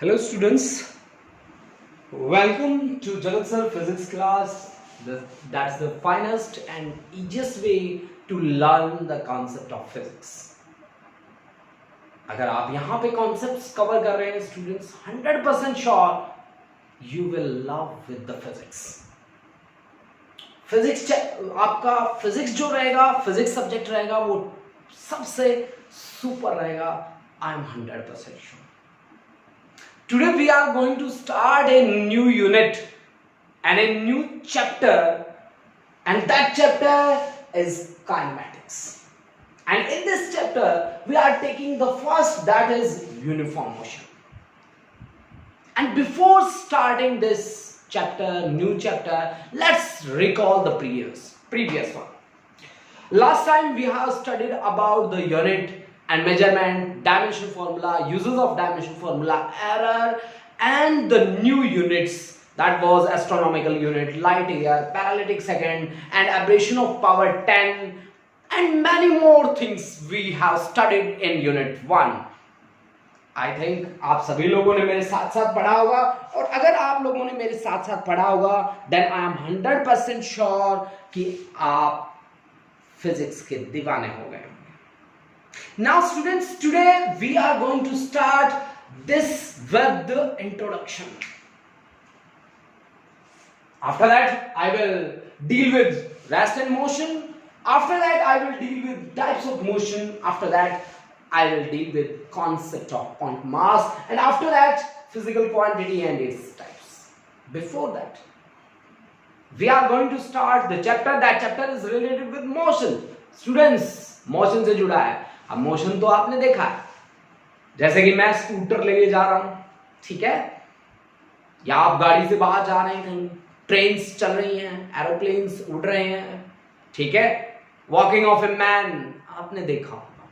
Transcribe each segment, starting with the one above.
Hello students, welcome to Jagat Sir Physics class. That's the finest and easiest way to learn the concept of physics. अगर आप यहाँ पे concepts cover कर रहे हैं students, 100% sure you will love with the physics. Physics आपका physics जो रहेगा, physics subject रहेगा वो सबसे super रहेगा. I am 100% sure. Today we are going to start a new unit and a new chapter, and that chapter is kinematics. And in this chapter we are taking the first, that is uniform motion. And before starting this chapter, new chapter, let's recall the previous one. Last time we have studied about the unit and measurement, dimension formula, uses of dimension formula, error, and the new units, that was astronomical unit, light year, parallaxic second, and aberration of power 10, and many more things we have studied in unit 1. I think आप सभी लोगों ने मेरे साथ साथ पढ़ा होगा, और अगर आप लोगों ने मेरे साथ साथ पढ़ा होगा, then I am 100% sure कि आप फिजिक्स के दीवाने हो गए. Now students, today we are going to start this with the introduction. After that I will deal with rest and motion. After that I will deal with types of motion. After that I will deal with concept of point mass, and after that physical quantity and its types. Before that we are going to start the chapter. That chapter is related with motion. Students, motion से जुड़ा है. अब motion तो आपने देखा है, जैसे कि मैं स्कूटर लेके जा रहा हूं, ठीक है, या आप गाड़ी से बाहर जा रहे हैं, कहीं ट्रेन्स चल रही हैं, एरोप्लेन्स उड़ रहे हैं, ठीक है, वॉकिंग ऑफ ए मैन आपने देखा होगा.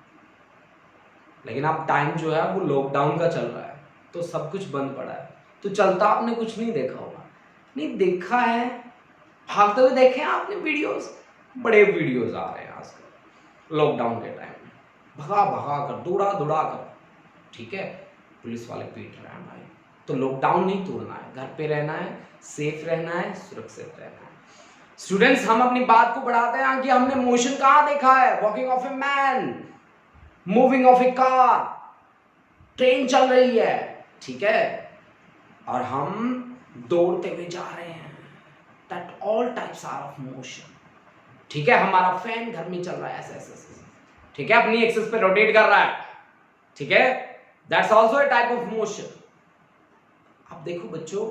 लेकिन अब टाइम जो है वो लॉकडाउन का चल रहा है, तो सब कुछ बंद पड़ा है, तो चलता आपने कुछ नहीं देखा होगा. नहीं देखा है, भागते हुए देखे हैं आपने वीडियोस, बड़े वीडियोस आ रहे हैं आजकल लॉकडाउन के टाइम. भगा भगा कर, दौड़ा दौड़ा कर, ठीक है, पुलिस वाले पीट रहे हैं भाई. तो लॉकडाउन नहीं तोड़ना है, घर पे रहना है, सेफ रहना है, सुरक्षित रहना है. स्टूडेंट्स, हम अपनी बात को बढ़ाते हैं कि हमने मोशन कहाँ देखा है. Walking of a man, moving of A car, train चल रही है, ठीक है, और हम दौड़ते हुए जा रहे हैं. That all types are of motion. ठीक है, हमारा फैन घर में चल रहा है, ऐसे ऐसे, ठीक है, अपनी एक्सिस पे रोटेट कर रहा है, ठीक है, that's also a type of motion. अब देखो बच्चों,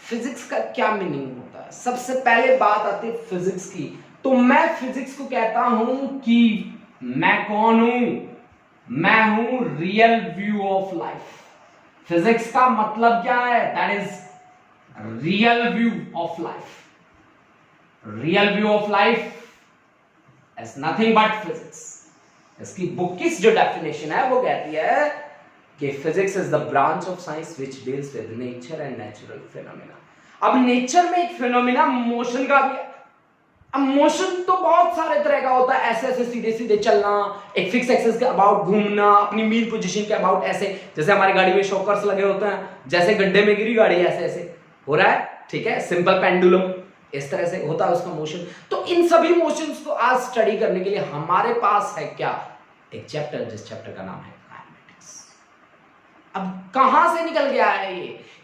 फिजिक्स का क्या मीनिंग होता है. सबसे पहले बात आती है फिजिक्स की. तो मैं फिजिक्स को कहता हूं कि मैं कौन हूं, मैं हूं real view of life. Physics का मतलब क्या है? That is real view of life. Real view of life is nothing but physics. इसकी बुक की जो डेफिनेशन है वो कहती है कि physics is the branch of science which deals with nature and natural phenomena. अब नेचर में एक फिनोमेना मोशन का भी है. अब मोशन तो बहुत सारे तरह का होता है, ऐसे ऐसे सीधे सीधे चलना, एक फिक्स एक्सिस के अबाउट घूमना, अपनी मीन पोजीशन के अबाउट ऐसे, जैसे हमारी गाड़ी में शॉकर्स लगे होते हैं, जैसे गड्ढे में गिरी गाड़ी ऐसे ऐसे हो रहा है, ठीक है, सिंपल पेंडुलम, इस तरह से होता है उसका मोशन. तो इन सभी मोशंस को आज स्टडी करने के लिए हमारे पास है क्या, एक चैप्टर, जिस चैप्टर का नाम है काइनेटिक्स. अब कहां से निकल गया है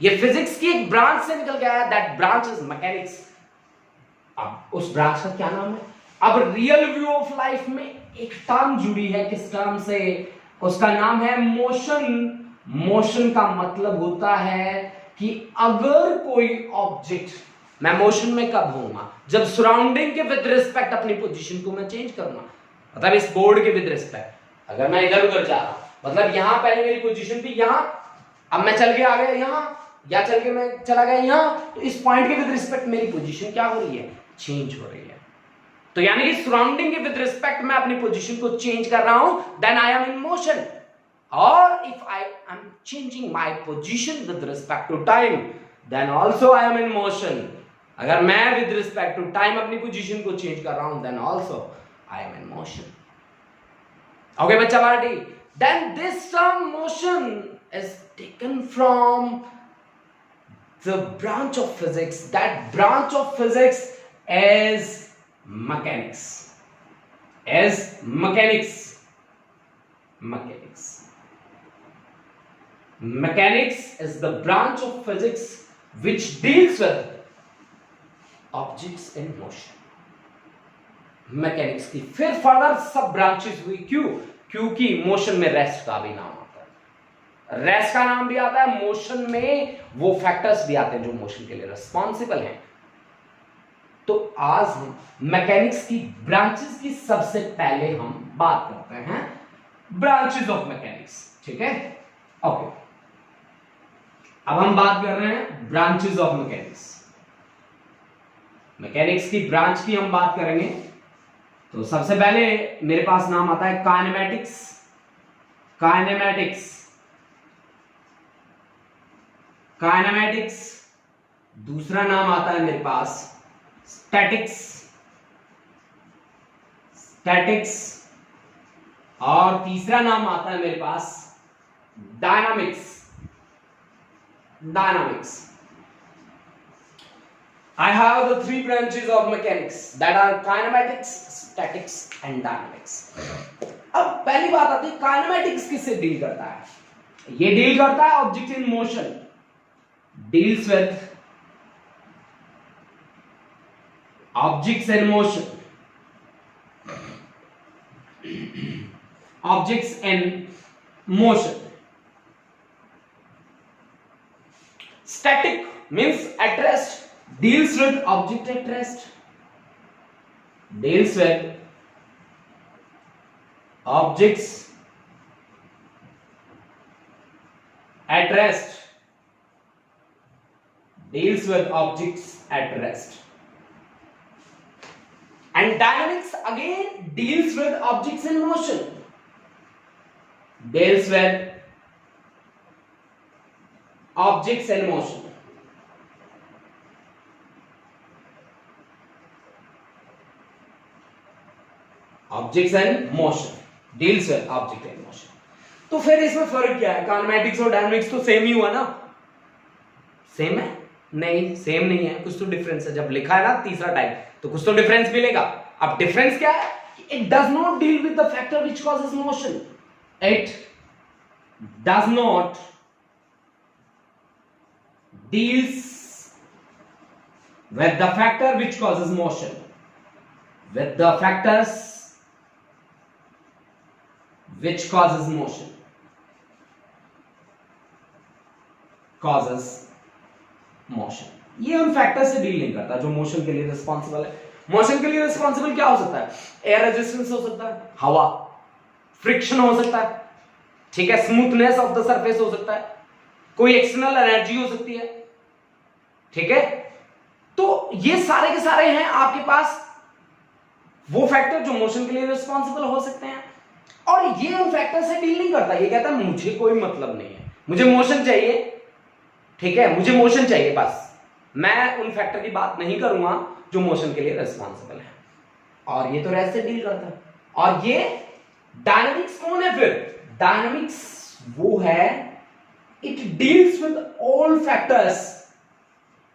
ये फिजिक्स की एक ब्रांच से निकल गया है. That branch is mechanics. अब उस ब्रांच का क्या नाम है? अब रियल व्यू ऑफ लाइफ में एक टर्म जुड़ी है. किस टर्म से? उसका नाम है मोशन. मोशन का मतलब होता है कि अगर कोई ऑब्जेक्ट, मैं मोशन में कब होऊंगा? जब सराउंडिंग के विद रिस्पेक्ट अपनी पोजीशन को मैं चेंज करूंगा. मतलब इस बोर्ड के विद रिस्पेक्ट, अगर मैं इधर उधर जा रहा हूं, मतलब यहां पहले मेरी पोजीशन थी यहां, अब मैं चल के आ गया यहां, या चल के मैं चला गया यहां, तो इस पॉइंट के विद रिस्पेक्ट मेरी पोजीशन क्या हो रही है? चेंज हो रही है. तो यानी कि सराउंडिंग के विद रिस्पेक्ट मैं अपनी पोजीशन को चेंज कर रहा हूं, then I am in motion. और if I am changing my position with respect to time, then also I am in motion. अगर मैं विद रिस्पेक्ट टू टाइम अपनी पोजीशन को चेंज कर रहा हूं, then also I am in motion. Okay, बच्चा party. Then this term motion is taken from the branch of physics. That branch of physics is mechanics. Mechanics. Mechanics is the branch of physics which deals with objects in motion. Mechanics की फिर further सब branches हुई, क्योंकि motion में rest का भी नाम आता है, रेस्ट का नाम भी आता है, मोशन में वो फैक्टर्स भी आते हैं जो मोशन के लिए रिस्पॉन्सिबल हैं। तो आज हम मैकेनिक्स की ब्रांचेस की सबसे पहले हम बात करते हैं, ब्रांचेस ऑफ मैकेनिक्स। ठीक है, ओके। अब हम बात कर रहे हैं ब्रांचेस ऑफ मैकेनिक्स। मैकेनिक्स की ब्रांच की हम बात करेंगे तो सबसे पहले मेरे पास नाम आता है काइनेमैटिक्स। दूसरा नाम आता है मेरे पास स्टैटिक्स, और तीसरा नाम आता है मेरे पास dynamics. I have the three branches of mechanics that are kinematics, statics and dynamics. अब पहली बात आती है काइनेमैटिक्स किससे डील करता है? ये डील करता है object in motion, deals with objects in motion, Static means at rest, deals with object at rest, deals with objects at rest, deals with objects at rest. And dynamics again deals with objects in motion, deals with objects in motion. Objects in motion, deals with object in motion. तो फिर इसमें फर्क क्या है? Kinematics और dynamics तो same ही हुआ ना? सेम है? नहीं, सेम नहीं है, कुछ तो डिफरेंस है। जब लिखा है ना तीसरा टाइप तो कुछ तो डिफरेंस मिलेगा। अब डिफरेंस क्या है? It does not deal with the factor which causes motion. It does not deals with the factor which causes motion, with the factors which causes motion, ये उन फैक्टर से डील नहीं करता जो मोशन के लिए रिस्पॉन्सिबल है। मोशन के लिए रिस्पॉन्सिबल क्या हो सकता है? एयर रेजिस्टेंस हो सकता है, हवा, फ्रिक्शन हो सकता है, ठीक है, स्मूथनेस ऑफ द सरफेस हो सकता है, कोई एक्सटर्नल एनर्जी हो सकती है, ठीक है। तो ये सारे के सारे हैं आपके पास वो फैक्टर जो मोशन के लिए रिस्पॉन्सिबल हो सकते हैं, और ये उन फैक्टर से डील नहीं करता। ये कहता है मुझे कोई मतलब नहीं है, मुझे मोशन चाहिए, ठीक है, मुझे मोशन चाहिए बस, मैं उन फैक्टर की बात नहीं करूंगा जो मोशन के लिए रिस्पॉन्सिबल है। और ये तो रेस्ट से डील करता है। और ये डायनामिक्स कौन है फिर? डायनामिक्स वो है, it deals with all factors,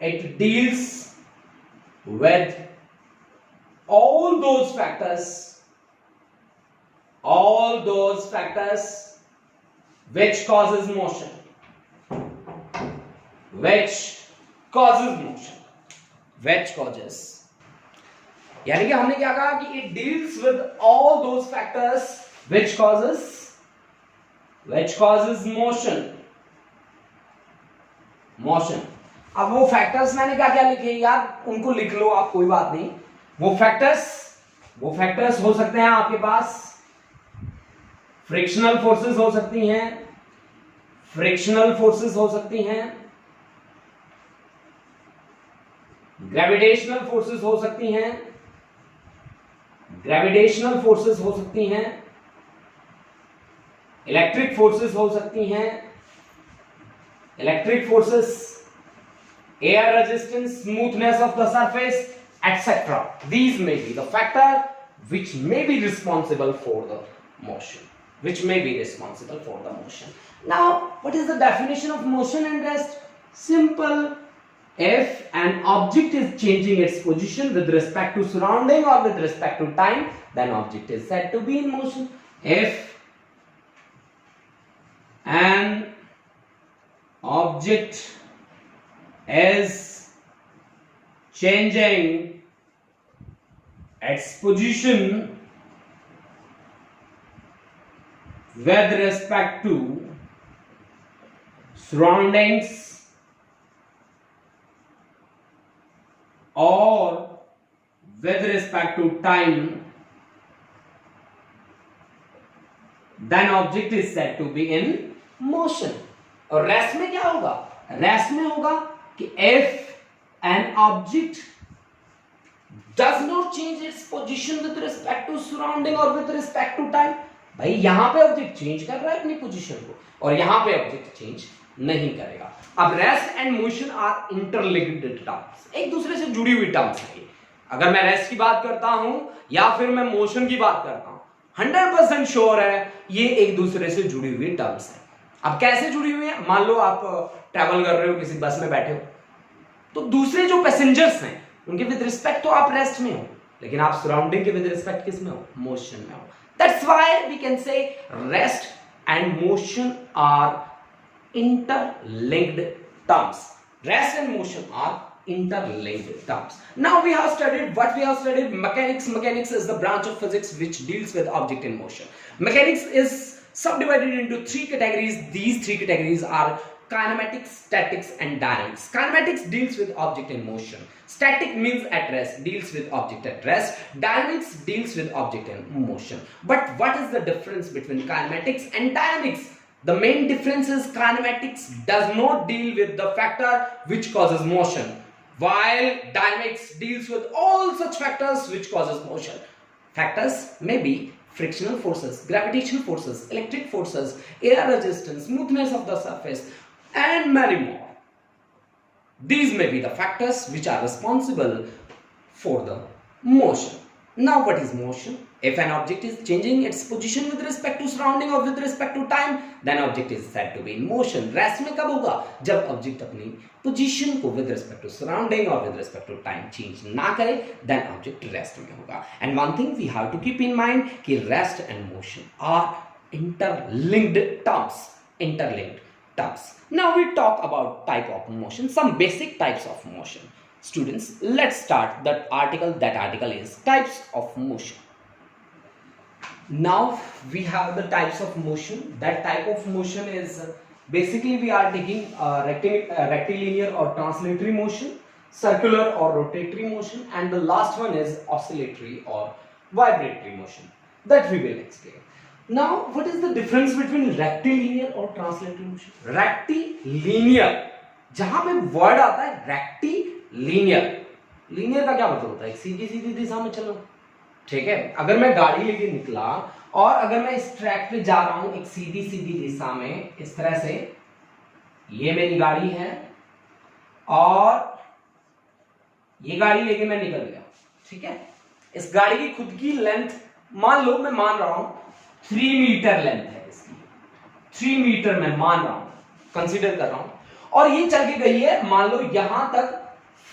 it deals with all those factors which causes motion, यानी कि हमने क्या कहा कि it deals with all those factors which causes motion. अब वो फैक्टर्स मैंने क्या क्या लिखे यार, उनको लिख लो आप, कोई बात नहीं। वो फैक्टर्स हो सकते हैं आपके पास, फ्रिक्शनल फोर्सेस हो सकती हैं, ग्रेविटेशनल फोर्सेस हो सकती हैं, इलेक्ट्रिक फोर्सेस हो सकती हैं, air resistance, smoothness of the surface, etc. These may be the factor which may be responsible for the motion, Now, what is the definition of motion and rest? Simple. If an object is changing its position with respect to surrounding or with respect to time, then object is said to be in motion. If an object is changing its position with respect to surroundings or with respect to time, then object is said to be in motion. और rest में क्या होगा? Rest में होगा कि if an object does not change its position with respect to surrounding or with respect to time, भाई यहां पे ऑब्जेक्ट चेंज कर रहा है अपनी पोजीशन को और यहां पे ऑब्जेक्ट चेंज नहीं करेगा. अब rest and motion are interlinked terms, एक दूसरे से जुड़ी हुई टर्म्स है. अगर मैं रेस्ट की बात करता हूं या फिर मैं मोशन की बात करता हूं, 100% श्योर है ये एक दूसरे से जुड़ी हुई टर्म्स है. अब कैसे जुड़ी हुई है? मान लो आप ट्रैवल कर रहे हो, किसी बस में बैठे हो, तो दूसरे जो पैसेंजर्स हैं उनके विद रिस्पेक्ट तो आप रेस्ट में हो, लेकिन आप सराउंडिंग के विद रिस्पेक्ट किस में हो? मोशन में हो. That's why we can say rest and motion are interlinked terms. Rest and motion are interlinked terms. Now we have studied what we have studied. Mechanics. Mechanics is the branch of physics which deals with object in motion. Mechanics is subdivided into three categories. These three categories are kinematics, statics and dynamics. Kinematics deals with object in motion. Static means at rest, deals with object at rest. Dynamics deals with object in motion. But what is the difference between kinematics and dynamics? The main difference is kinematics does not deal with the factor which causes motion, while dynamics deals with all such factors which causes motion. Factors may be frictional forces, gravitational forces, electric forces, air resistance, smoothness of the surface, and many more. These may be the factors which are responsible for the motion. Now, what is motion? If an object is changing its position with respect to surrounding or with respect to time, then object is said to be in motion. Rest में कब होगा? जब object अपनी position को with respect to surrounding or with respect to time change ना करे, then object rest में होगा. And one thing we have to keep in mind कि rest and motion are interlinked terms. Interlinked terms. Now we talk about type of motion, some basic types of motion. Students, let's start that article. That article is types of motion. Now we have the types of motion. That type of motion is basically we are taking rectilinear or translatory motion, circular or rotatory motion, and the last one is oscillatory or vibratory motion. That we will explain. Now, what is the difference between rectilinear और translatory motion? Rectilinear, जहां पे word आता है rectilinear, linear का क्या मतलब होता है? एक सीधी सीधी दिशा में चलो, ठीक है. अगर मैं गाड़ी लेके निकला और अगर मैं इस ट्रैक पे जा रहा हूं एक सीधी सीधी दिशा में, इस तरह से, ये मेरी गाड़ी है और ये गाड़ी लेके मैं निकल गया, ठीक है. इस गाड़ी की खुद की लेंथ मान लो, मैं मान रहा हूं 3 मीटर लेंथ है इसकी, 3 मीटर मैं मान रहा हूं, कंसीडर कर रहा हूं, और ये चल के गई है मान लो यहां तक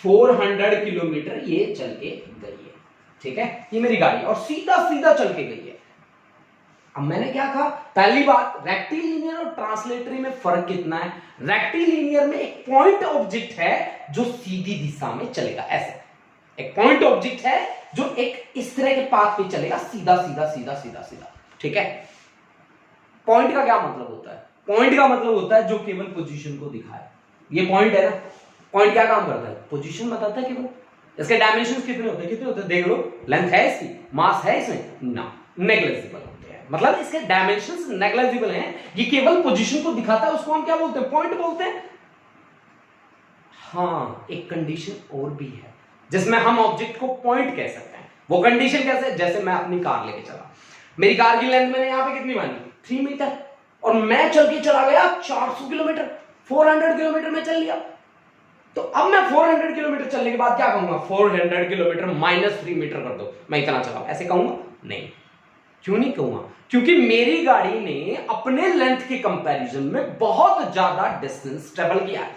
400 किलोमीटर ये चल के गई है, ठीक है. ये मेरी गाड़ी और सीधा सीधा चल के गई है. अब मैंने क्या कहा? पहली बात, रेक्टिलिनियर और ट्रांसलेटरी में फर्क कितना है? रेक्टिलिनियर में एक पॉइंट ऑब्जेक्ट है जो सीधी दिशा में चलेगा, ऐसे एक पॉइंट ऑब्जेक्ट है जो एक इस तरह के पाथ पे चलेगा, सीधा सीधा सीधा सीधा सीधा, ठीक है. पॉइंट का क्या मतलब होता है? पॉइंट का मतलब होता है जो केवल पोजीशन को दिखाए. ये पॉइंट है ना, पॉइंट क्या काम करता है? पोजीशन बताता है केवल. इसके डायमेंशंस कितने होते हैं? कितने होते हैं देख लो. लेंथ है इसकी, मास है इसमें ना, नेग्लिजिबल होते हैं. मतलब इसके डायमेंशंस नेग्लिजिबल हैं, ये केवल पोजीशन को दिखाता है. उसको हम क्या बोलते हैं? पॉइंट बोलते हैं. हाँ, एक कंडीशन और भी है जिसमें हम ऑब्जेक्ट को पॉइंट कह सकते हैं. वो कंडीशन कैसे? जैसे मैं अपनी कार लेके चला, मेरी कार की लेंथ मैंने यहां पे कितनी मानी? 3 मीटर, और मैं चल के चला गया 400 किलोमीटर, 400 किलोमीटर में चल लिया. तो अब मैं 400 किलोमीटर चलने के बाद क्या कहूंगा? 400 किलोमीटर माइनस 3 मीटर कर दो, मैं इतना चला, ऐसे कहूंगा? नहीं, क्यों नहीं कहूंगा? क्योंकि मेरी गाड़ी ने अपने लेंथ के कंपैरिजन में बहुत ज्यादा डिस्टेंस ट्रेवल किया है.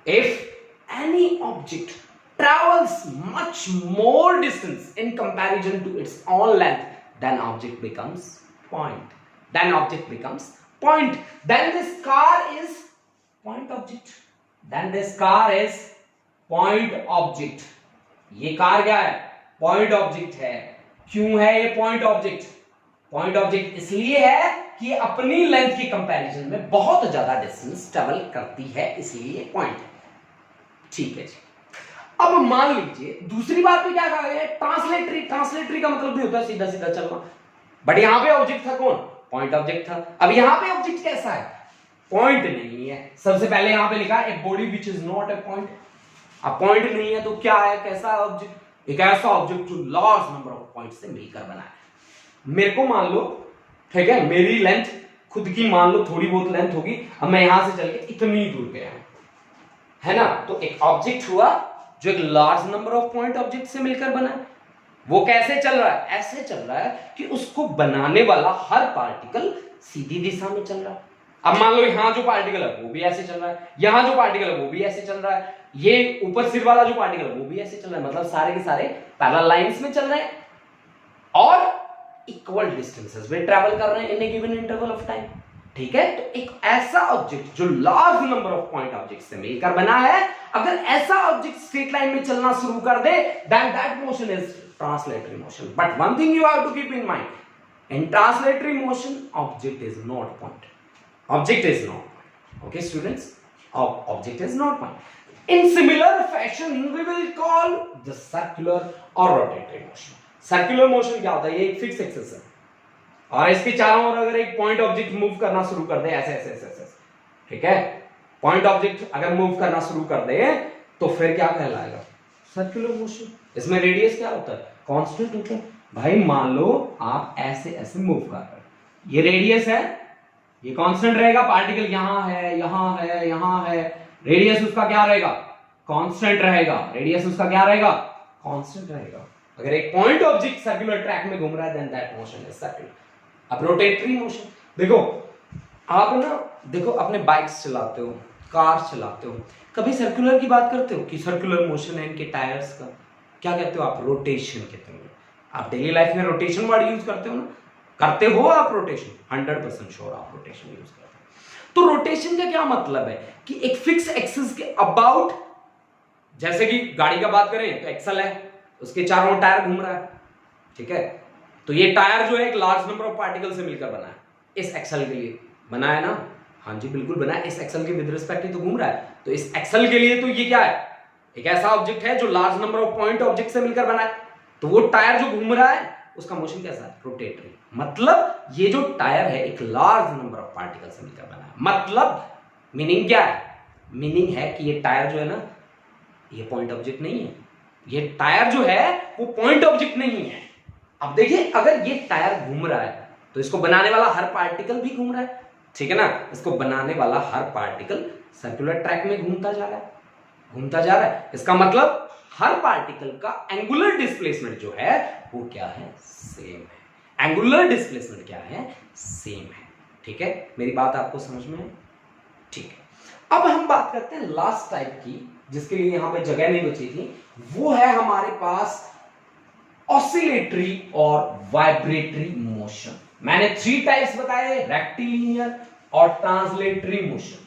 If any object travels much more distance in comparison to its own length, then object becomes point. Then object becomes point. Then this car is point object. Then this car is point object. ये car क्या है? Point object है. क्यों है ये point object? Point object इसलिए है कि अपनी लेंथ की कंपैरिजन में बहुत ज्यादा डिस्टेंस ट्रेवल करती है, इसलिए पॉइंट है. ठीक है जी. अब मान लीजिए दूसरी बात पे क्या कहा गया है? ट्रांसलेटरी. ट्रांसलेटरी का मतलब भी होता है सीधा सीधा चलना. बट यहां पे ऑब्जेक्ट था कौन? पॉइंट ऑब्जेक्ट था. अब यहां पे ऑब्जेक्ट कैसा है? पॉइंट नहीं है. सबसे पहले यहां पे लिखा है a body which is not a point. अब पॉइंट नहीं है तो क्या है? कैसा ऑब्जेक्ट? एक ऐसा ऑब्जेक्ट जो लार्ज नंबर ऑफ पॉइंट से मिलकर बना है. मेरे को मान लो, ठीक है, मेरी लेंथ खुद की मान लो थोड़ी बहुत लेंथ होगी. अब मैं यहां से चल के इतनी दूर गया है ना, तो एक ऑब्जेक्ट हुआ जो एक large number of point object से मिलकर बना है. वो कैसे चल रहा है? ऐसे चल रहा है कि उसको बनाने वाला हर पार्टिकल सीधी दिशा में चल रहा है. अब मान लो यहां जो पार्टिकल है वो भी ऐसे चल रहा है, यहां जो पार्टिकल है वो भी ऐसे चल रहा है, ये ऊपर सिर वाला जो पार्टिकल है वो भी ऐसे चल रहा है. मतलब सारे के सारे पैरेलल लाइंस में चल रहे हैं और इक्वल डिस्टेंसेस में ट्रैवल कर रहे हैं इन ए गिवन इंटरवल ऑफ टाइम. ठीक है, तो एक ऐसा ऑब्जेक्ट जो large number of point object से मिलकर बना है, अगर ऐसा ऑब्जेक्ट स्ट्रेट लाइन में चलना शुरू कर दे, then that motion is translatory motion. But one thing you have to keep in mind, in translatory motion object is not point. Object is not point. Okay students, object is not point. In similar fashion, we will call the circular or rotatory motion. Circular motion क्या होता है? ये एक fix axis है और इसके चारों ओर अगर एक पॉइंट ऑब्जेक्ट मूव करना शुरू कर दे ऐसे ऐसे ऐसे ऐसे, ठीक है, पॉइंट ऑब्जेक्ट अगर मूव करना शुरू कर दे तो फिर क्या कहलाएगा? Circular motion. इसमें रेडियस क्या होता है? कांस्टेंट होता है. भाई मान लो आप ऐसे ऐसे मूव कर रहे हैं, ये रेडियस है, ये कांस्टेंट रहेगा. पार्टिकल यहां है, यहां है, यहां है, रेडियस उसका क्या रहेगा? कांस्टेंट रहेगा. रेडियस उसका क्या रहेगा? कांस्टेंट रहेगा. अगर एक पॉइंट ऑब्जेक्ट सर्कुलर ट्रैक में घूम रहा है, then that motion is circular. अब रोटेटरी मोशन देखो, आप ना देखो अपने बाइक्स चलाते हो, कार चलाते हो, कभी सर्कुलर की बात करते हो कि सर्कुलर मोशन है इनके टायर्स का? क्या कहते हो आप? रोटेशन कहते हो. आप डेली लाइफ में रोटेशन वर्ड यूज करते हो ना? करते हो आप रोटेशन? 100% श्योर आप रोटेशन यूज करते हो. तो रोटेशन का क्या मतलब है कि एक फिक्स एक्सिस के अबाउट, जैसे कि गाड़ी का बात करें तो एक्सल है, उसके चारों टायर घूम रहा है, ठीक है, तो ये टायर जो है एक लार्ज नंबर ऑफ पार्टिकल से मिलकर बना है. इस एक्सल के लिए बना है ना? हाँ जी बिल्कुल बना है. इस एक्सल के विद रिस्पेक्ट तो घूम रहा है, तो इस एक्सल के लिए तो ये क्या है? एक ऐसा ऑब्जेक्ट है जो large number of point object से मिलकर बना है. तो वो टायर जो घूम रहा है उसका मोशन कैसा है? रोटेटरी. मतलब ये जो टायर है एक लार्ज नंबर ऑफ पार्टिकल से मिलकर बना है. मतलब मीनिंग क्या है? मीनिंग है कि ये टायर जो है ना, ये पॉइंट ऑब्जेक्ट नहीं है. ये टायर जो है वो पॉइंट ऑब्जेक्ट नहीं है. अब देखिए, अगर ये टायर घूम रहा है तो इसको बनाने वाला हर पार्टिकल भी घूम रहा है, ठीक है ना? इसको बनाने वाला हर पार्टिकल सर्कुलर ट्रैक में घूमता जा रहा है, घूमता जा रहा है. इसका मतलब हर पार्टिकल का एंगुलर डिस्प्लेसमेंट जो है वो क्या है? सेम है. एंगुलर डिस्प्लेसमेंट क्या है? सेम है. ठीक है, मेरी बात आपको समझ में है? ठीक है. अब हम बात करते हैं लास्ट टाइप की, जिसके लिए यहां पे जगह नहीं बची थी. वो है हमारे पास ऑसिलेटरी और वाइब्रेटरी मोशन. मैंने 3 टाइप्स बताए, रेक्टिलिनियर और ट्रांसलेटरी मोशन.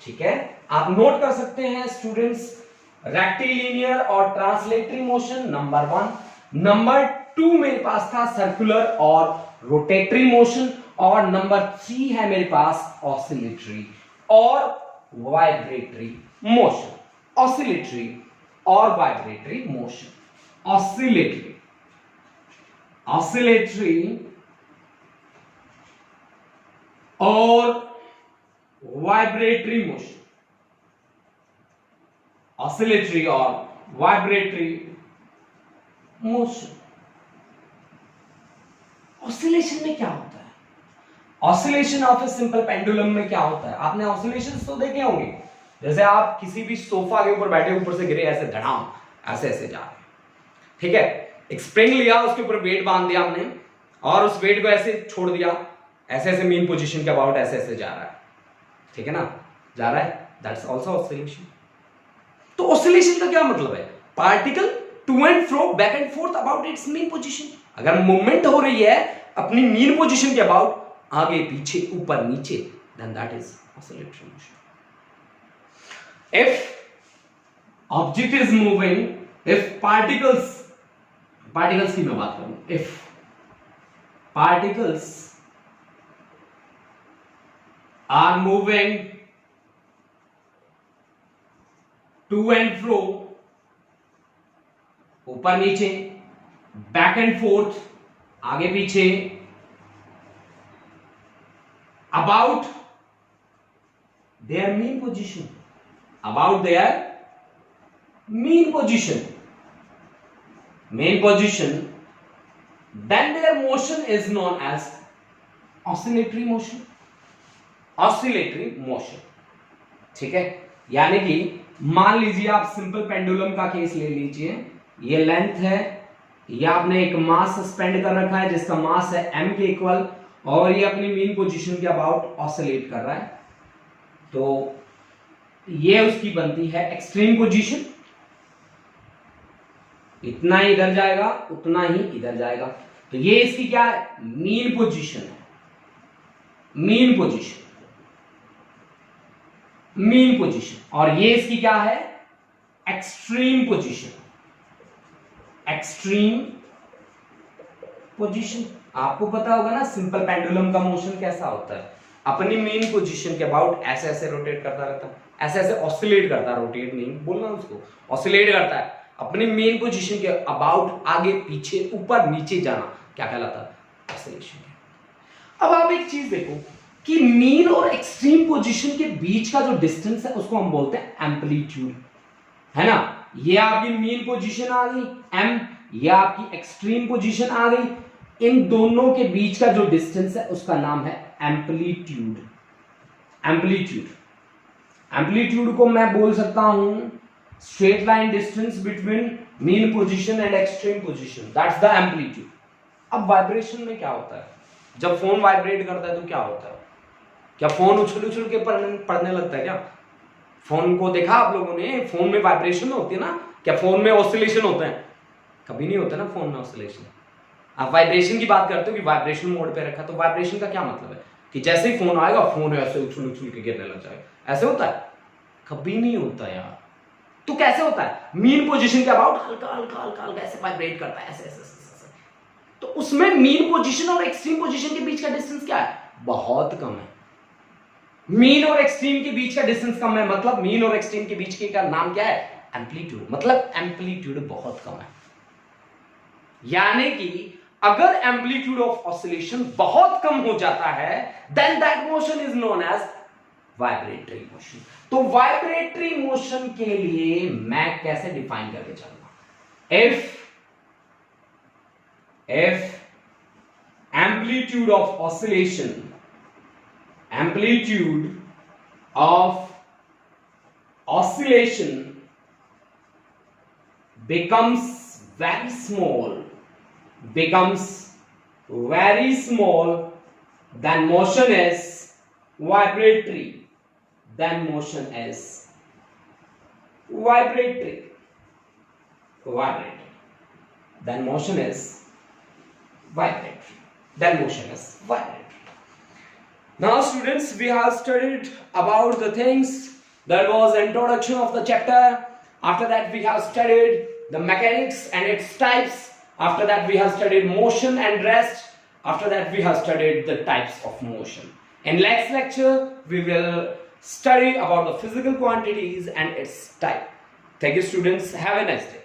ठीक है, आप नोट कर सकते हैं स्टूडेंट्स, रेक्टिलिनियर और ट्रांसलेटरी मोशन नंबर 1. नंबर 2 मेरे पास था सर्कुलर और रोटेटरी मोशन, और नंबर 3 है मेरे पास ऑसिलेटरी और वाइब्रेटरी मोशन. ऑसिलेटरी और वाइब्रेटरी मोशन. ऑसिलेटरी, ऑसिलेटरी और वाइब्रेटरी मोशन. ऑसिलेटरी और वाइब्रेटरी मोशन. ऑसिलेशन में क्या होता है? Oscillation of a simple pendulum में क्या होता है? आपने ऑसिलेशंस तो देखे होंगे. जैसे आप किसी भी सोफा के ऊपर बैठे, ऊपर से गिरे, ऐसे धड़ाम, ऐसे ऐसे जा रहे हैं, ठीक है. एक स्प्रिंग लिया, उसके ऊपर वेट बांध दिया हमने और उस वेट को ऐसे छोड़ दिया, ऐसे ऐसे मीन पोजीशन के अबाउट ऐसे ऐसे जा रहा है, ठीक है ना, जा रहा है, दैट्स आल्सो ऑसिलेशन। तो ऑसिलेशन का क्या मतलब है? Particle to and fro, back and forth about its mean position. अगर मूवमेंट हो रही है अपनी मीन पोजीशन के अबाउट, आगे पीछे ऊपर नीचे, then that is oscillatory motion. If object is moving, if particles की मैं बात करूं, if particles are moving to and fro, ऊपर नीचे, बैक एंड फोर्थ, आगे पीछे, about their mean position, about their mean position, then their motion is known as oscillatory motion, oscillatory motion. ठीक है, यानी कि मान लीजिए आप सिंपल पेंडुलम का केस ले लीजिए, ये लेंथ है, ये आपने एक मास सस्पेंड कर रखा है जिसका मास है m के इक्वल, और ये अपनी मीन पोजीशन के अबाउट ऑसिलेट कर रहा है, तो ये उसकी बनती है एक्सट्रीम पोजीशन। इतना ही इधर जाएगा, उतना ही इधर जाएगा, तो ये इसकी क्या है? मीन पोजीशन है, मीन पोजीशन, मीन पोजीशन। और ये इसकी क्या है? Extreme position, extreme position. आपको पता होगा ना सिंपल पेंडुलम का मोशन कैसा होता है, अपनी मीन पोजीशन के अबाउट ऐसे ऐसे रोटेट करता रहता है, ऐसे ऐसे ऑसिलेट करता है, रोटेट नहीं बोलना उसको, ऑसिलेट करता है, अपनी मेन पोजीशन के अबाउट आगे पीछे ऊपर नीचे जाना क्या कहलाता है? ऑसिलेशन। अब आप एक चीज देखो कि मीन और एक्सट्रीम पोजीशन के बीच का जो डिस्टेंस है उसको हम बोलते हैं एम्पलीट्यूड, है ना। ये आपकी मीन पोजीशन आ गई m, ये आपकी एक्सट्रीम पोजीशन आ गई, इन दोनों के बीच का जो डिस्टेंस है उसका नाम है एम्पलीट्यूड। एम्पलीट्यूड, एम्पलीट्यूड को मैं बोल सकता हूं straight line distance between mean position and extreme position, that's the amplitude. अब वाइब्रेशन में क्या होता है? जब फोन वाइब्रेट करता है तो क्या होता है? क्या फोन उछल उछल के पड़ने लगता है क्या? फोन को देखा आप लोगों ने, फोन में वाइब्रेशन होती है ना, क्या फोन में ऑसिलेशन होते हैं? कभी नहीं होता ना फोन में ऑसिलेशन। आप वाइब्रेशन की बात करते हो कि वाइब्रेशन मोड पे रखा, तो वाइब्रेशन का क्या मतलब है कि जैसे ही फोन आएगा फोन ऐसे उछल उछल के गिरने लग जाएगा, ऐसे होता है? कभी नहीं होता यार। तो कैसे होता है? मीन पोजीशन के अबाउट हल्का हल्का हल्का हल्का ऐसे वाइब्रेट करता है, ऐसे ऐसे ऐसे। तो उसमें मीन पोजीशन और एक्सट्रीम पोजीशन के बीच का डिस्टेंस क्या है? बहुत कम है। मीन और एक्सट्रीम के बीच का डिस्टेंस कम है, मतलब मीन और एक्सट्रीम के बीच के का नाम क्या है? एम्पलीट्यूड, मतलब एम्पलीट्यूड बहुत कम है। यानी कि अगर एम्पलीट्यूड ऑफ ऑसिलेशन बहुत कम हो जाता है, then that motion is known as vibratory motion. तो वाइब्रेटरी मोशन के लिए मैं कैसे डिफाइन करके चलूंगा? if amplitude of oscillation becomes very small, then motion is vibratory, then motion is vibratory, then motion is vibratory, then motion is vibratory. Now students, we have studied about the things. That was introduction of the chapter. After that we have studied the mechanics and its types. After that we have studied motion and rest. After that we have studied the types of motion. In next lecture we will study about the physical quantities and its type. Thank you students. Have a nice day.